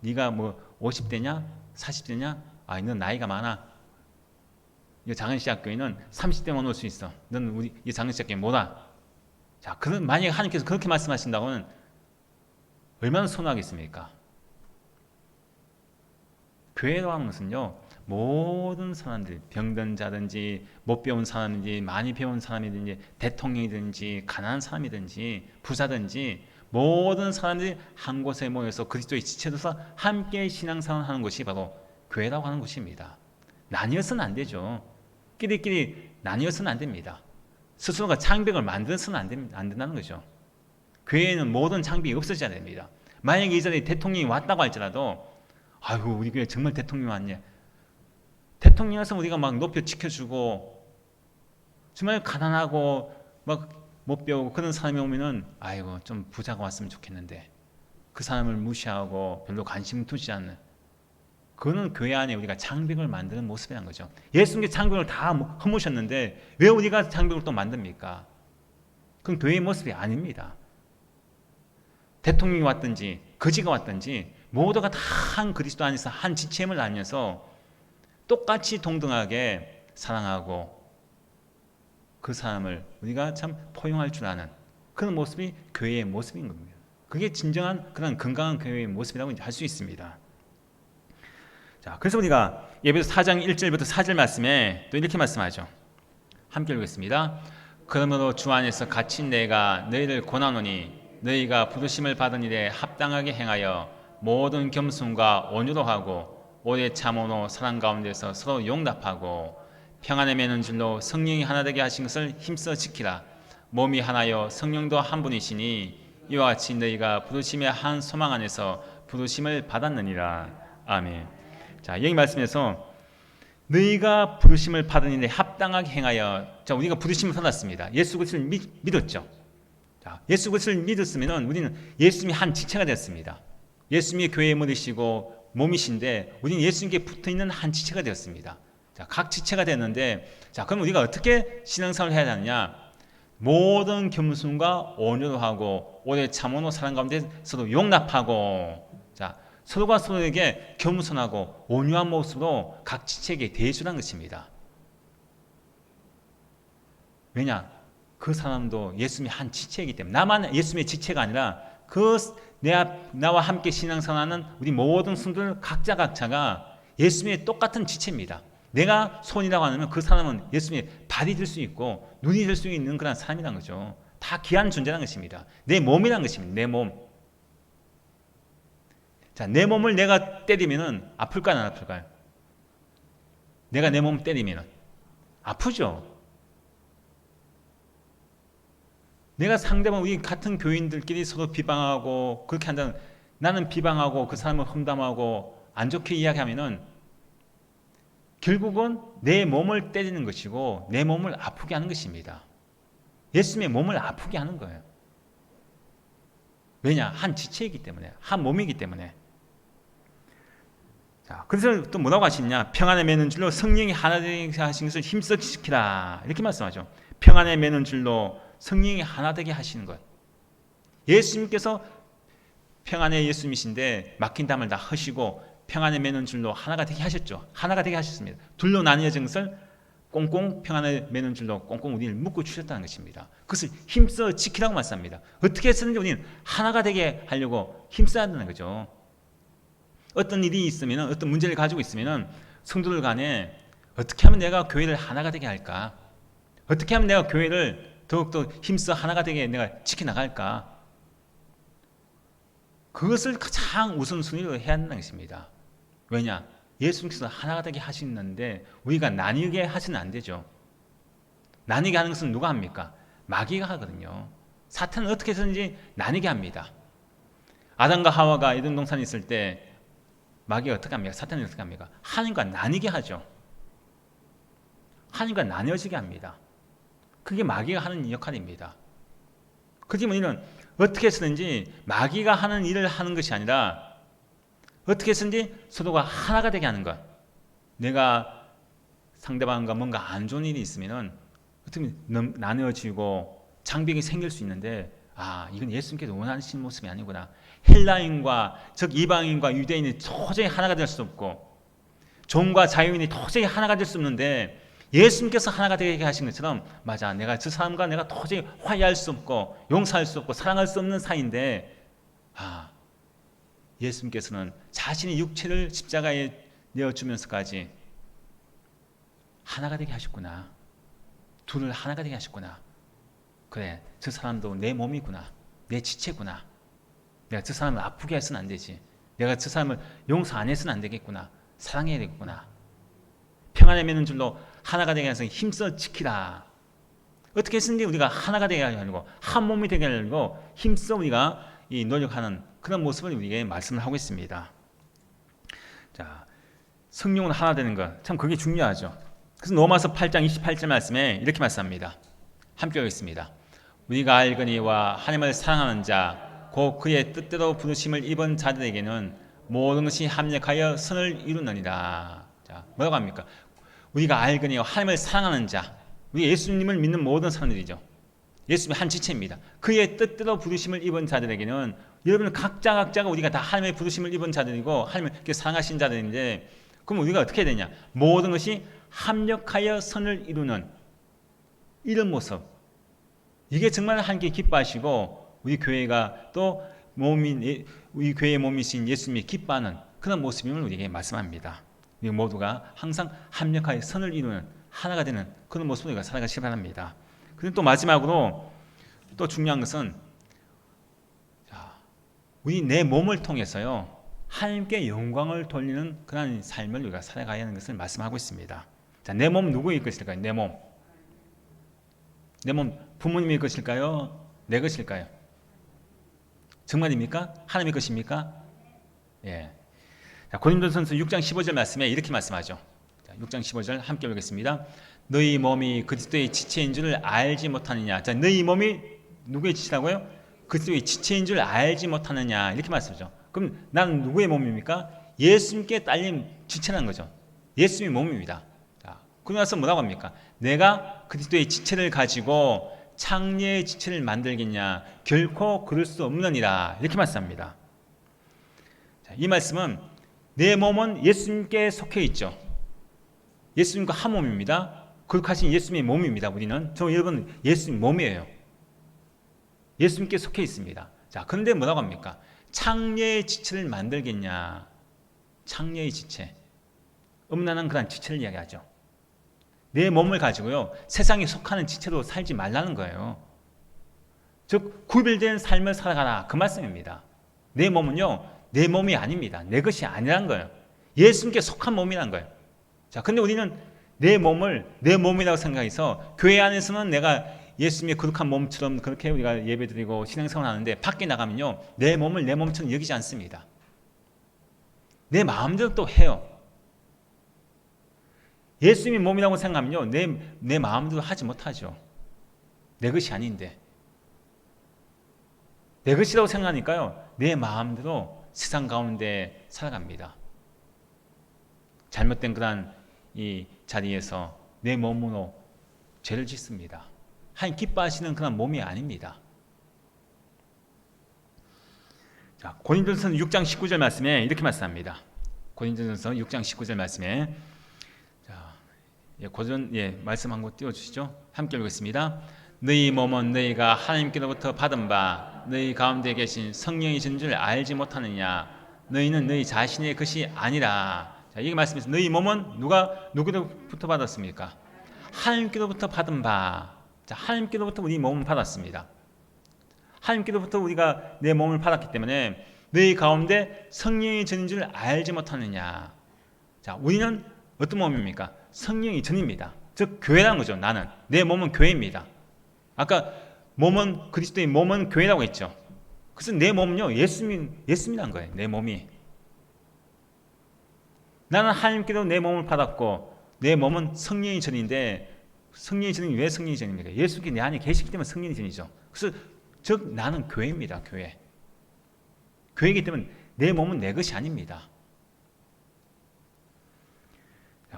[SPEAKER 1] 네가 뭐 50대냐 40대냐 넌 나이가 많아. 이 장은시학교에는 30대만 올 수 있어. 너는 우리 이 장은시학교에 못 와. 자, 그런 만약에 하나님께서 그렇게 말씀하신다고는 얼마나 선호하겠습니까? 교회라고 하는 것은요 모든 사람들 병든 자든지 못 배운 사람이든지 많이 배운 사람이든지 대통령이든지 가난한 사람이든지 부자든지 모든 사람들이 한 곳에 모여서 그리스도의 지체로서 함께 신앙생활을 하는 것이 바로 교회라고 하는 것입니다. 나뉘어서는 안 되죠. 끼리끼리 나뉘어서는 안 됩니다. 스스로가 장벽을 만들어서는 안 된다는 거죠. 교회에는 모든 장벽이 없어져야 됩니다. 만약에 이 자리에 대통령이 왔다고 할지라도 아이고 우리 교회 정말 대통령 왔냐. 대통령에서 우리가 막 높여 지켜주고 정말 가난하고 막 못 배우고 그런 사람이 오면은 아이고 좀 부자가 왔으면 좋겠는데 그 사람을 무시하고 별로 관심 두지 않는 그거는 교회 안에 우리가 장벽을 만드는 모습이란 거죠. 예수님께 장벽을 다 허무셨는데 왜 우리가 장벽을 또 만듭니까? 그건 교회의 모습이 아닙니다. 대통령이 왔든지 거지가 왔든지 모두가 다 한 그리스도 안에서 한 지체임을 알면서 똑같이 동등하게 사랑하고 그 사람을 우리가 참 포용할 줄 아는 그런 모습이 교회의 모습인 겁니다. 그게 진정한 그런 건강한 교회의 모습이라고 할 수 있습니다. 자, 그래서 우리가 예배서 4장 1절부터 4절 말씀에 또 이렇게 말씀하죠. 함께 읽겠습니다. 그러므로 주 안에서 갇힌 내가 너희를 권하노니 너희가 부르심을 받은 일에 합당하게 행하여 모든 겸손과 온유로 하고 오래 참음으로 사랑 가운데서 서로 용납하고 평안에 매는 줄로 성령이 하나 되게 하신 것을 힘써 지키라. 몸이 하나요 성령도 한 분이시니 이와 같이 너희가 부르심의 한 소망 안에서 부르심을 받았느니라. 아멘. 자, 여기 말씀에서 너희가 부르심을 받은 일에 합당하게 행하여 자, 우리가 부르심을 받았습니다. 예수 그리스도를 믿었죠. 자, 예수 그리스도를 믿었으면 우리는 예수님이 한 지체가 되었습니다. 예수님이 교회의 머리시고 몸이신데 우리는 예수님께 붙어있는 한 지체가 되었습니다. 자, 각 지체가 됐는데 자, 그럼 우리가 어떻게 신앙생활을 해야 하느냐? 모든 겸손과 온유로 하고 오래 참음으로 사랑 가운데 서로 용납하고 자, 서로가 서로에게 겸손하고 온유한 모습으로 각 지체에게 대해주라는 것입니다. 왜냐? 그 사람도 예수님의 한 지체이기 때문에 나만 예수님의 지체가 아니라 나와 함께 신앙생활하는 우리 모든 성도들 각자가 예수님의 똑같은 지체입니다. 내가 손이라고 하면 그 사람은 예수님의 발이 될 수 있고 눈이 될 수 있는 그런 사람이란 거죠. 다 귀한 존재라는 것입니다. 내 몸이란 것입니다. 내 몸. 자, 내 몸을 내가 때리면은 아플까요, 안 아플까요? 내가 내 몸을 때리면은 아프죠. 내가 상대방 우리 같은 교인들끼리 서로 비방하고 그렇게 한다면 나는 비방하고 그 사람을 험담하고 안 좋게 이야기하면은 결국은 내 몸을 때리는 것이고 내 몸을 아프게 하는 것입니다. 예수님의 몸을 아프게 하는 거예요. 왜냐? 한 지체이기 때문에, 한 몸이기 때문에. 자, 그래서 또 뭐라고 하시냐? 평안에 매는 줄로 성령이 하나 되게 하신 것을 힘써 지키라. 이렇게 말씀하죠. 평안에 매는 줄로 성령이 하나 되게 하시는 것. 예수님께서 평안의 예수님이신데 막힌 담을 다 허시고 평안에 매는 줄로 하나가 되게 하셨죠. 하나가 되게 하셨습니다. 둘로 나뉘어진 것을 꽁꽁 평안에 매는 줄로 꽁꽁 우리를 묶어 주셨다는 것입니다. 그것을 힘써 지키라고 말씀합니다. 어떻게 해서든지 우리는 하나가 되게 하려고 힘써야 한다는 거죠. 어떤 일이 있으면, 어떤 문제를 가지고 있으면 성도들 간에 어떻게 하면 내가 교회를 하나가 되게 할까? 어떻게 하면 내가 교회를 더욱더 힘써 하나가 되게 내가 지켜나갈까? 그것을 가장 우선순위로 해야 한다는 것입니다. 왜냐? 예수님께서 하나가 되게 하시는데 우리가 나뉘게 하시면 안 되죠. 나뉘게 하는 것은 누가 합니까? 마귀가 하거든요. 사탄은 어떻게 해서든지 나뉘게 합니다. 아담과 하와가 에덴 동산에 있을 때 마귀가 어떻게 합니까? 사탄이 어떻게 합니까? 하나님과 나뉘게 하죠. 하나님과 나뉘어지게 합니다. 그게 마귀가 하는 역할입니다. 그렇지 우리는 어떻게 해서든지 마귀가 하는 일을 하는 것이 아니라 어떻게 해서든지 서로가 하나가 되게 하는 것. 내가 상대방과 뭔가 안 좋은 일이 있으면 어떻게 나누어지고 장벽이 생길 수 있는데 이건 예수님께서 원하시는 모습이 아니구나. 헬라인과 즉 이방인과 유대인이 도저히 하나가 될 수 없고 종과 자유인이 도저히 하나가 될 수 없는데 예수님께서 하나가 되게 하신 것처럼 맞아 내가 저 사람과 내가 도저히 화해할 수 없고 용서할 수 없고 사랑할 수 없는 사이인데 예수님께서는 자신의 육체를 십자가에 내어주면서까지 하나가 되게 하셨구나. 둘을 하나가 되게 하셨구나. 그래 저 사람도 내 몸이구나. 내 지체구나. 내가 저 사람을 아프게 해서는 안 되지. 내가 저 사람을 용서 안 해서는 안 되겠구나. 사랑해야 되겠구나. 평안에 매는 줄로 하나가 되게 해서 힘써 지키라. 어떻게 했는지 우리가 하나가 되게 하려고 한 몸이 되게 하려고 힘써 우리가 이 노력하는 그런 모습을 우리에게 말씀을 하고 있습니다. 자, 성령은 하나 되는 것 참 그게 중요하죠. 그래서 로마서 8장 28절 말씀에 이렇게 말씀합니다. 함께 하겠습니다. 우리가 알거니와 하나님을 사랑하는 자 곧 그의 뜻대로 부르심을 입은 자들에게는 모든 것이 합력하여 선을 이루느니라. 자, 뭐라고 합니까? 우리가 알거니와 하나님을 사랑하는 자, 우리 예수님을 믿는 모든 사람들이죠. 예수님의 한 지체입니다. 그의 뜻대로 부르심을 입은 자들에게는 여러분 각자가 우리가 다 하나님의 부르심을 입은 자들이고 하나님을 사랑하신 자들인데 그럼 우리가 어떻게 해야 되냐? 모든 것이 합력하여 선을 이루는 이런 모습. 이게 정말 하나님께 기뻐하시고 우리 교회가 또 우리 교회의 몸이신 예수님이 기뻐하는 그런 모습임을 우리에게 말씀합니다. 우리 모두가 항상 합력하여 선을 이루는 하나가 되는 그런 모습으로 우리가 살아가시기 바랍니다. 그리고 또 마지막으로 또 중요한 것은 우리 내 몸을 통해서요 하나님께 영광을 돌리는 그런 삶을 우리가 살아가야 하는 것을 말씀하고 있습니다. 자, 내 몸 누구의 것일까요? 내 몸 부모님의 것일까요? 내 것일까요? 정말입니까? 하나님의 것입니까? 예. 자, 고린도전서 6장 15절 말씀에 이렇게 말씀하죠. 자, 6장 15절 함께 읽겠습니다. 너희 몸이 그리스도의 지체인 줄을 알지 못하느냐. 자, 너희 몸이 누구의 지체라고요? 그리스도의 지체인 줄 알지 못하느냐. 이렇게 말씀하죠. 그럼 나는 누구의 몸입니까? 예수님께 딸린 지체라는 거죠. 예수님의 몸입니다. 자, 그러고 나서 뭐라고 합니까? 내가 그리스도의 지체를 가지고 창녀의 지체를 만들겠냐? 결코 그럴 수 없느니라. 이렇게 말씀합니다. 자, 이 말씀은 내 몸은 예수님께 속해 있죠. 예수님과 한 몸입니다. 거룩하신 예수님의 몸입니다. 우리는 여러분 예수님 몸이에요. 예수님께 속해 있습니다. 자, 그런데 뭐라고 합니까? 창녀의 지체를 만들겠냐? 창녀의 지체, 음란한 그런 지체를 이야기하죠. 내 몸을 가지고요 세상에 속하는 지체로 살지 말라는 거예요. 즉 구별된 삶을 살아가라 그 말씀입니다. 내 몸은요 내 몸이 아닙니다. 내 것이 아니란 거예요. 예수님께 속한 몸이란 거예요. 자, 근데 우리는 내 몸을 내 몸이라고 생각해서 교회 안에서는 내가 예수님의 거룩한 몸처럼 그렇게 우리가 예배드리고 신앙생활 하는데 밖에 나가면요 내 몸을 내 몸처럼 여기지 않습니다. 내 마음대로 또 해요. 예수님의 몸이라고 생각하면요 내 마음대로 하지 못하죠. 내 것이 아닌데. 내 것이라고 생각하니까요, 내 마음대로 세상 가운데 살아갑니다. 잘못된 그런 이 자리에서 내 몸으로 죄를 짓습니다. 하나님 기뻐하시는 그런 몸이 아닙니다. 자, 고린도전서 6장 19절 말씀에 이렇게 말씀합니다. 고린도전서 6장 19절 말씀에, 자, 고전 말씀 한 거 띄워주시죠. 함께 읽겠습니다. 너희 몸은 너희가 하나님께로부터 받은 바 너희 가운데 계신 성령이 준 줄 알지 못하느냐. 너희는 너희 자신의 것이 아니라. 자, 이게 말씀에서 너희 몸은 누구로부터 받았습니까? 하나님께로부터 받은 바. 자, 하나님께로부터 우리 몸을 받았습니다. 하나님께로부터 우리가 내 몸을 받았기 때문에 너희 가운데 성령이 전인 줄 알지 못하느냐. 자, 우리는 어떤 몸입니까? 성령이 전입니다. 즉 교회라는 거죠. 나는 내 몸은 교회입니다. 아까 몸은 그리스도의 몸은 교회라고 했죠. 그래서 내 몸은요 예수님이란 거예요. 내 몸이. 나는 하나님께로 내 몸을 받았고 내 몸은 성령이 전인데, 성령이 전이 왜 성령이 전입니까? 예수께 내 안에 계시기 때문에 성령이 전이죠. 그래서 즉 나는 교회입니다. 교회. 교회이기 때문에 내 몸은 내 것이 아닙니다.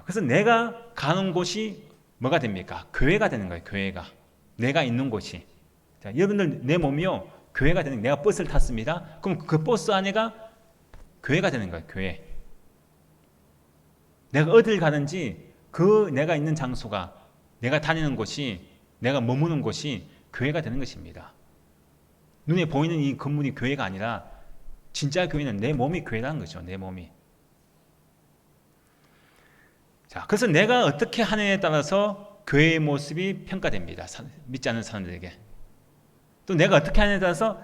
[SPEAKER 1] 그래서 내가 가는 곳이 뭐가 됩니까? 교회가 되는 거예요. 교회가. 내가 있는 곳이. 자, 여러분들 내 몸이요 교회가 되는 거예요. 내가 버스를 탔습니다. 그럼 그 버스 안에가 교회가 되는 거예요. 교회. 내가 어딜 가든지 그 내가 있는 장소가, 내가 다니는 곳이, 내가 머무는 곳이 교회가 되는 것입니다. 눈에 보이는 이 건물이 교회가 아니라 진짜 교회는 내 몸이 교회라는 거죠. 내 몸이. 자, 그래서 내가 어떻게 하느냐에 따라서 교회의 모습이 평가됩니다. 믿지 않는 사람들에게. 또 내가 어떻게 하느냐에 따라서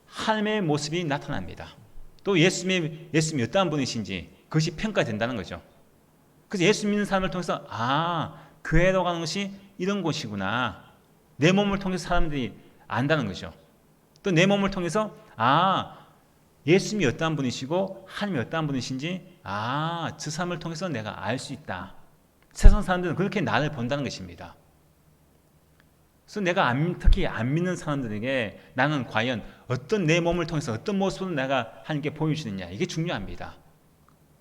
[SPEAKER 1] 하나님의 모습이 나타납니다. 또 예수님이 어떠한 분이신지 그것이 평가된다는 거죠. 그래서 예수 믿는 사람을 통해서 교회로 가는 것이 이런 곳이구나. 내 몸을 통해서 사람들이 안다는 거죠. 또 내 몸을 통해서 예수님이 어떠한 분이시고 하나님이 어떠한 분이신지 저 사람을 통해서 내가 알 수 있다. 세상 사람들은 그렇게 나를 본다는 것입니다. 그래서 내가 특히 안 믿는 사람들에게 나는 과연 어떤 내 몸을 통해서 어떤 모습으로 내가 하나님께 보여주느냐, 이게 중요합니다.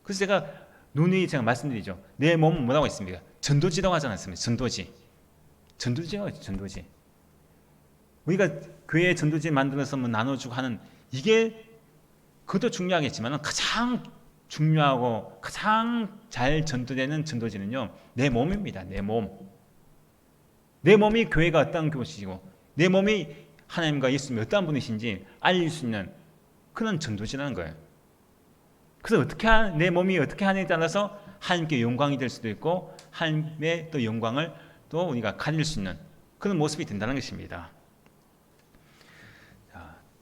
[SPEAKER 1] 그래서 제가 말씀드리죠. 내 몸은 뭐라고 했습니까? 전도지라고 하지 않았습니까? 전도지요. 우리가 교회 전도지 만들어서 나눠주고 하는 이게 그것도 중요하겠지만 가장 중요하고 가장 잘 전도되는 전도지는요 내 몸입니다. 내 몸. 내 몸이 교회가 어떤 곳이고 내 몸이 하나님과 예수님이 어떤 분이신지 알릴 수 있는 그런 전도지라는 거예요. 그래서 내 몸이 어떻게 하느냐에 따라서 하나님께 영광이 될 수도 있고 하나님의 또 영광을 또 우리가 가질 수 있는 그런 모습이 된다는 것입니다.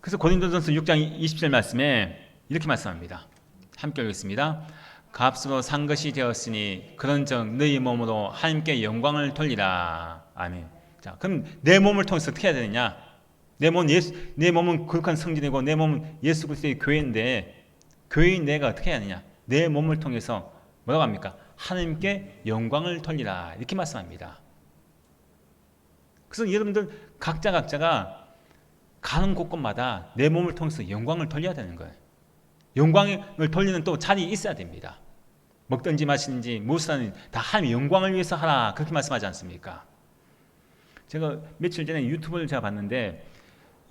[SPEAKER 1] 그래서 고린도전서 6장 20절 말씀에 이렇게 말씀합니다. 함께 읽겠습니다. 값으로 산 것이 되었으니 그런즉 너희 몸으로 하나님께 영광을 돌리라. 아멘. 자, 그럼 내 몸을 통해서 어떻게 해야 되느냐? 내 몸은 거룩한 성전이고 내 몸은 예수 그리스도의 교회인데 교회인 내가 어떻게 해야 하느냐? 내 몸을 통해서 뭐라고 합니까? 하나님께 영광을 돌리라. 이렇게 말씀합니다. 그래서 여러분들 각자가 가는 곳곳마다 내 몸을 통해서 영광을 돌려야 되는 거예요. 영광을 돌리는 또 자리에 있어야 됩니다. 먹든지 마시든지 무엇을 하든지 다 하나님의 영광을 위해서 하라. 그렇게 말씀하지 않습니까? 제가 며칠 전에 유튜브를 제가 봤는데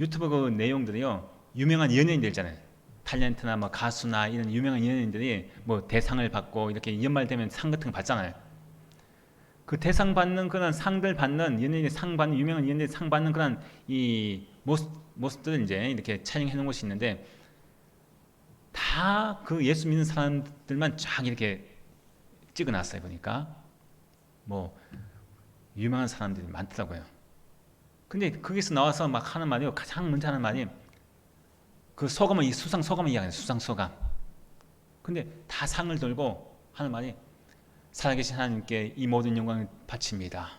[SPEAKER 1] 유튜브 그 내용들이요. 유명한 연예인들 있잖아요. 탤런트나 뭐 가수나 이런 유명한 연예인들이 뭐 대상을 받고 이렇게 연말되면 상 같은 거 받잖아요. 그 대상 받는 그런 상들 받는 연예인의 상 받는 유명한 연예인 상 받는 그런 이 모습들을 이제 이렇게 촬영해 놓은 곳이 있는데 다 그 예수 믿는 사람들만 쫙 이렇게 찍어놨어요. 보니까 뭐 유명한 사람들이 많더라고요. 근데 거기서 나와서 막 하는 말이요. 가장 먼저 하는 말이 그 소감은 수상 소감을 이야기해요. 수상 소감. 근데 다 상을 들고 하는 말이 살아계신 하나님께 이 모든 영광을 바칩니다.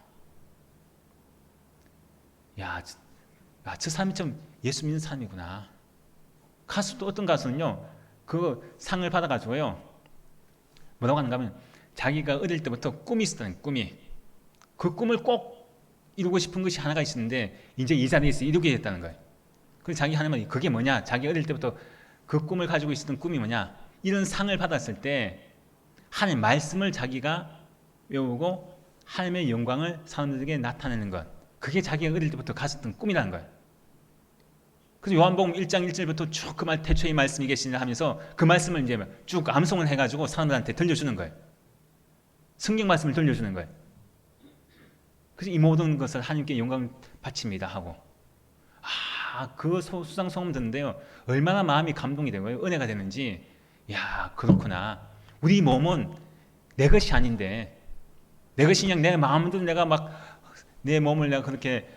[SPEAKER 1] 저 사람이 좀 예수 믿는 사람이구나. 가수도 어떤 가수는요, 그 상을 받아가지고요, 뭐라고 하는가 하면 자기가 어릴 때부터 꿈이 있었다는 꿈이. 그 꿈을 꼭 이루고 싶은 것이 하나가 있었는데 이제 이 자리에서 이루게 됐다는 거예요. 그래서 자기 하나님은 그게 뭐냐? 자기 어릴 때부터 그 꿈을 가지고 있었던 꿈이 뭐냐? 이런 상을 받았을 때 하나님의 말씀을 자기가 외우고 하나님의 영광을 사람들에게 나타내는 것. 그게 자기가 어릴 때부터 가졌던 꿈이라는 거예요. 그래서 요한복음 1장 1절부터 쭉 그 말 태초에 말씀이 계시냐 하면서 그 말씀을 이제 쭉 암송을 해가지고 사람들한테 들려주는 거예요. 성경 말씀을 들려주는 거예요. 그래서 이 모든 것을 하나님께 영광 바칩니다 하고 그 수상소감 듣는데요 얼마나 마음이 감동이 되고요 은혜가 되는지 야 그렇구나 우리 몸은 내 것이 아닌데 내 것이 그냥 내 마음대로 내가 막 내 몸을 내가 그렇게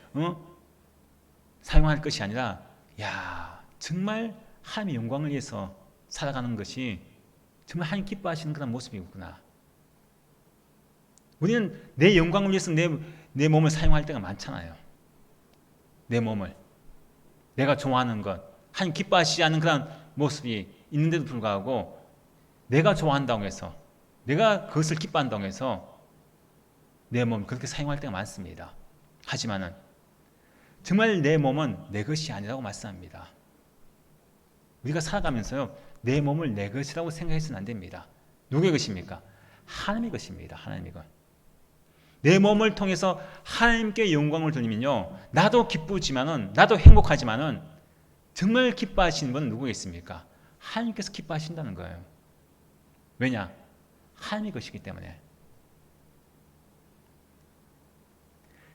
[SPEAKER 1] 사용할 것이 아니라 야 정말 하나님의 영광을 위해서 살아가는 것이 정말 하나님 기뻐하시는 그런 모습이구나. 우리는 내 영광을 위해서 내 몸을 사용할 때가 많잖아요. 내 몸을 내가 좋아하는 것 하나님 기뻐하시지 않는 그런 모습이 있는데도 불구하고 내가 좋아한다고 해서 내가 그것을 기뻐한다고 해서 내 몸을 그렇게 사용할 때가 많습니다. 하지만은 정말 내 몸은 내 것이 아니라고 말씀합니다. 우리가 살아가면서요 내 몸을 내 것이라고 생각해서는 안 됩니다. 누구의 것입니까? 하나님의 것입니다. 하나님의 것. 내 몸을 통해서 하나님께 영광을 돌리면요 나도 기쁘지만은 나도 행복하지만은 정말 기뻐하시는 분은 누구겠습니까? 하나님께서 기뻐하신다는 거예요. 왜냐? 하나님의 것이기 때문에.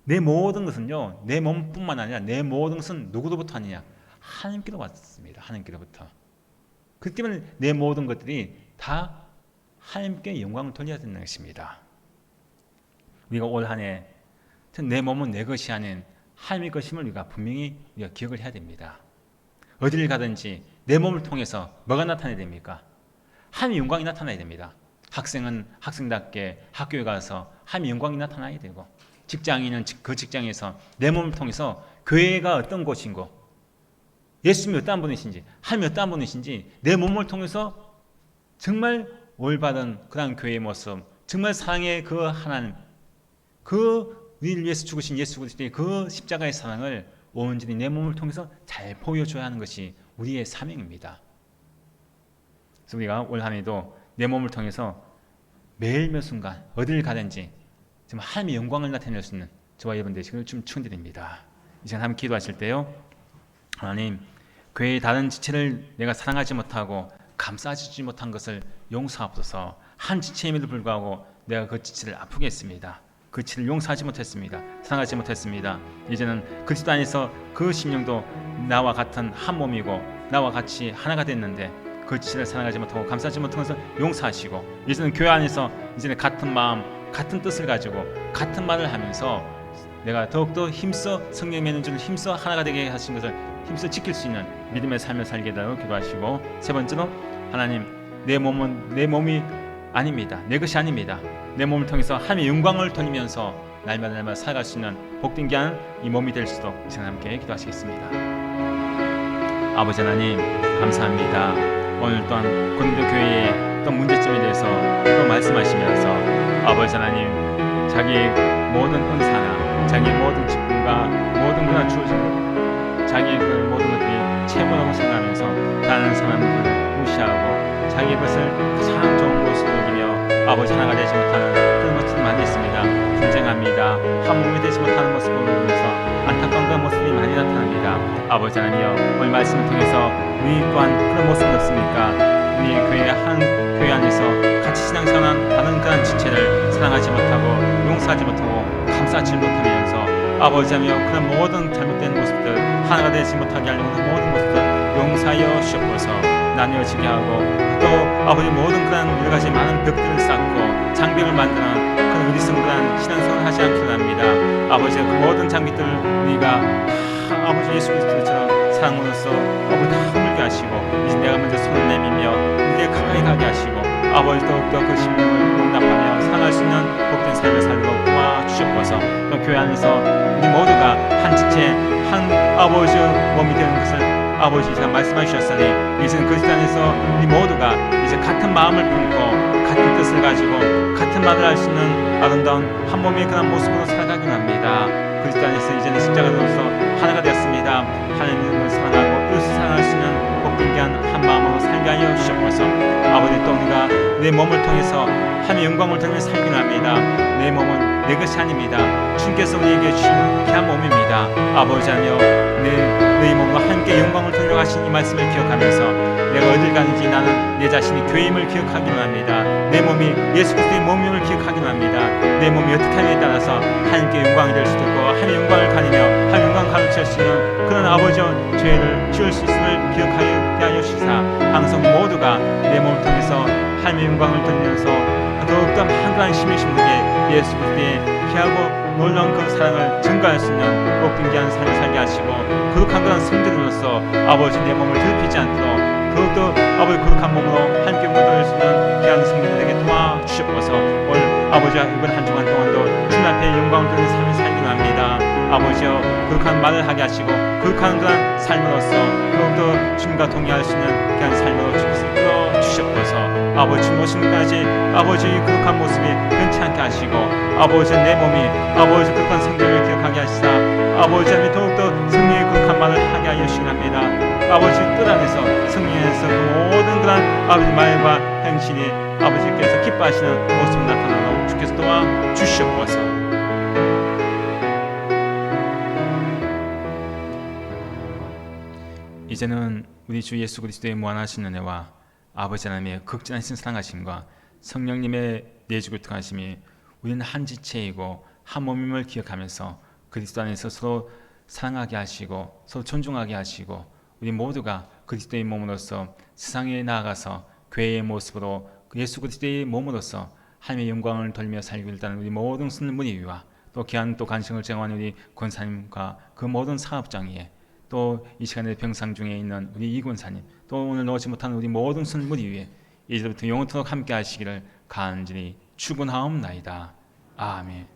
[SPEAKER 1] 내 모든 것은요 내 몸뿐만 아니라 내 모든 것은 누구로부터 하느냐? 하나님께로 왔습니다. 하나님께로부터. 그렇기 때문에 내 모든 것들이 다 하나님께 영광을 돌려야 되는 것입니다. 우리가 올 한 해 내 몸은 내 것이 아닌 하나님의 것임을 우리가 분명히 기억을 해야 됩니다. 어디를 가든지 내 몸을 통해서 뭐가 나타나야 됩니까? 하나님의 영광이 나타나야 됩니다. 학생은 학생답게 학교에 가서 하나님의 영광이 나타나야 되고 직장인은 그 직장에서 내 몸을 통해서 교회가 어떤 곳인고 예수님이 어떠한 분이신지 하나님이 어떠한 분이신지 내 몸을 통해서 정말 올바른 그런 교회의 모습 정말 사랑의 그 하나님 그 우리를 위해서 죽으신 예수 그리스도의 그 십자가의 사랑을 온전히 내 몸을 통해서 잘 보여줘야 하는 것이 우리의 사명입니다. 그래서 우리가 올 한 해도 내 몸을 통해서 매일 몇 순간 어디를 가든지 정말 하나님의 영광을 나타낼 수 있는 저와 여러분 되시기를 좀 축원드립니다. 이 시간 함께 기도하실 때요 하나님 교회의 다른 지체를 내가 사랑하지 못하고 감싸주지 못한 것을 용서하옵소서. 한 지체임에도 불구하고 내가 그 지체를 아프게 했습니다. 그 지체를 용서하지 못했습니다. 사랑하지 못했습니다. 이제는 그리스도 안에서 그 심령도 나와 같은 한 몸이고 나와 같이 하나가 됐는데 그 지체를 사랑하지 못하고 감싸지 못한 것을 용서하시고 이제는 교회 안에서 이제는 같은 마음 같은 뜻을 가지고 같은 말을 하면서 내가 더욱더 힘써 성령의 매는 힘써 하나가 되게 하신 것을 힘써 지킬 수 있는 믿음의 삶을 살게 해달라고 기도하시고 세 번째로 하나님 내 몸은 내 몸이 아닙니다. 내 것이 아닙니다. 내 몸을 통해서 하나님의 영광을 돌리면서 날마다 날마다 살아갈 수 있는 복된 귀한 이 몸이 될 수도 이 시간 함께 기도하시겠습니다. 아버지 하나님 감사합니다. 오늘 또한 고린도 교회의 어떤 문제점에 대해서 또 말씀하시면서 아버지 하나님 자기 모든 은사나 자기 모든 직분과 모든 그런 주어진 자기의 그 모든 것들이 최고라고 생각하면서 다른 사람들을 무시하고 자기 것을 가장 좋은 것으로 여기며 아버지 하나가 되지 못하는 그런 모습이 많이 있습니다. 분쟁합니다. 한 몸이 되지 못하는 모습을 보면서 안타까운 그런 모습이 많이 나타납니다. 아버지 하나님이여 오늘 말씀을 통해서 우리 또한 그런 모습은 없습니까? 우리 교회 한 교회 안에서 같이 신앙생활한 다른 그런 지체를 사랑하지 못하고 용서하지 못하고 감싸지 못하면서 아버지 하나님이여 그런 모든 잘못된 모습들 하나가 되지 못하게 하려고 하는 모든 모습들 용서하여 주옵소서. 나뉘어지게 하고 또 아버지 모든 그런 여러 가지 많은 벽들을 쌓고 장벽을 만드는 그런 어리석은 신앙생활을 하지 않기를 합니다. 아버지 그 모든 장벽들을 우리가 다 아버지 예수 그리스도처럼 사랑으로서 아버지 다 허물게 하시고 이제 내가 먼저 손을 내밀며 이제 가까이 가게 하시고 아버지 더욱더 그 심령을 용납하며 사랑할 수 있는 복된 삶을 살도록 도와주셨고서 또 교회 안에서 우리 모두가 한 지체 한 아버지 몸이 되는 것을 아버지 제가 말씀해 주셨으니 이제는 그리스도 안에서 우리 모두가 이제 같은 마음을 품고 같은 뜻을 가지고 같은 말을 할 수 있는 아름다운 한 몸의 그런 모습으로 살아가긴 합니다. 그리스도 안에서 이제는 십자가로서 하나가 되었습니다. 하나님을 사랑하고 이웃을 사랑할 수 있는 복빈기한 한 마음으로 살게 하여 주시옵소서. 아버지, 또 우리가 내 몸을 통해서 하나님의 영광을 돌며 살기를 합니다. 내 몸은 내 것이 아닙니다. 주님께서 우리에게 주신 귀한 몸입니다. 아버지 하며 내 몸과 함께 영광을 돌려가신 이 말씀을 기억하면서 내가 어딜 가는지 나는 내 자신이 교회임을 기억하기로 합니다. 내 몸이 예수 그리스도의 몸임을 기억하기로 합니다. 내 몸이 어떻게 하느냐에 따라서 하나님께 영광이 될 수도 있고 하나님의 영광을 가리며 하나님의 영광을 가르칠 수 있는 그런 아버지와 죄를 지을 수 있음을 기억하여 주시사 항상 모두가 내 몸을 통해서 하나님의 영광을 돌리면서 더욱더 한가한 심리심들에게 예수 그리스도의 귀하고 놀라운 그 사랑을 증거할 수 있는 복빈기한 삶을 살게 하시고 거룩한 그런 성도로서 아버지 내 몸을 더럽히지 않도록 더욱더 아버지 거룩한 몸으로 함께 물들일 수 있는 귀한 성도들에게 도와주시옵소서. 오늘 아버지와 이번 한 주간 동안도 주님 앞에 영광을 돌리는 삶을 살기로 합니다. 아버지여 거룩한 말을 하게 하시고 거룩한 그런 삶으로서 더욱더 주님과 동의할 수 있는 귀한 삶으로 주께서 이끌어 주시옵소서. 아버지 주님 오시는까지 아버지의 거룩한 모습이 변치 않게 하시고 아버지 내 몸이 아버지 거룩한 성도를 기억하게 하시사 아버지 하나님 더욱더 성령의 거룩한 말을 하게 하여 주시기 합니다. 아버지 뜻 안에서 성령에서 그 모든 그런 아버지 말과 행실이 아버지께서 기뻐하시는 모습 나타나도록 주께서 도와주시옵소서. 이제는 우리 주 예수 그리스도의 무한하신 은혜와 아버지 하나님의 극진하신 사랑하심과 성령님의 내주를 통하심이 우리는 한 지체이고 한 몸임을 기억하면서 그리스도 안에서 서로 사랑하게 하시고 서로 존중하게 하시고 우리 모두가 그리스도의 몸으로서 세상에 나아가서 교회의 모습으로 예수 그리스도의 몸으로서 하나님의 영광을 돌며 살기를 따는 우리 모든 순문의와 또 귀한 또 간증을 제공하는 우리 권사님과 그 모든 사업장에 또 이 시간에 병상 중에 있는 우리 이 권사님 또 오늘 나오지 못하는 우리 모든 순문의 위에 이제부터 영원토록 함께 하시기를 간절히 축원하옵나이다. 아멘.